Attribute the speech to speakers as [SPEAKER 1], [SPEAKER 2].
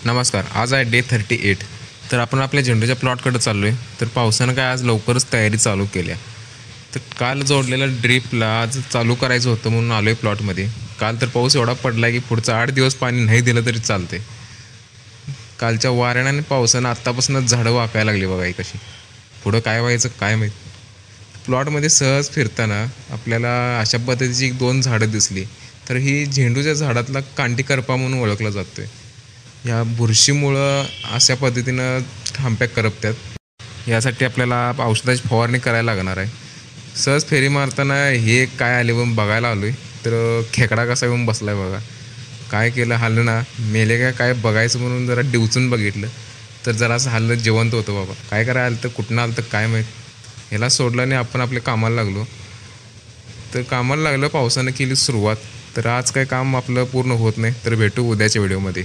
[SPEAKER 1] नमस्कार. आज आहे डे 38. तर आपण आपल्या झेंडूच्या प्लॉटकडे चाललो आहे. तर पावसानं काय आज लवकरच तयारी चालू केल्या. तर काल जोडलेल्या ड्रीपला आज चालू करायचं होतं म्हणून आलो आहे प्लॉटमध्ये. काल तर पाऊस एवढा पडला की पुढचं 8 दिवस पाणी नाही दिलं तरी चालते. कालच्या वाऱ्यानं आणि पावसानं आत्तापासूनच झाडं वाकायला लागली बघा ही कशी. पुढं काय व्हायचं काय माहीत. प्लॉटमध्ये सहज फिरताना आपल्याला अशा पद्धतीची 2 झाडं दिसली. तर ही झेंडूच्या झाडातला कांटी करपा म्हणून ओळखला जातो आहे. या बुरशीमुळं अशा पद्धतीनं थांब्या करपतात. यासाठी आपल्याला औषधाची फवारणी करायला लागणार आहे. सहज फेरी मारताना हे काय आले म्हणून बघायला आलो आहे. तर खेकडा कसा येऊन बसला आहे बघा. काय केलं हल्लं ना मेले काय बघायचं म्हणून जरा डिवचून बघितलं. तर जरासं हल्लं जिवंत होतं बाबा. काय करायला आलं तर कुठनं आलं तर काय माहीत. ह्याला सोडलं आणि आपण आपल्या कामाला लागलो. तर कामाला लागलं पावसानं केली सुरुवात. तर आज काय काम आपलं पूर्ण होत नाही. तर भेटू उद्याच्या व्हिडिओमध्ये.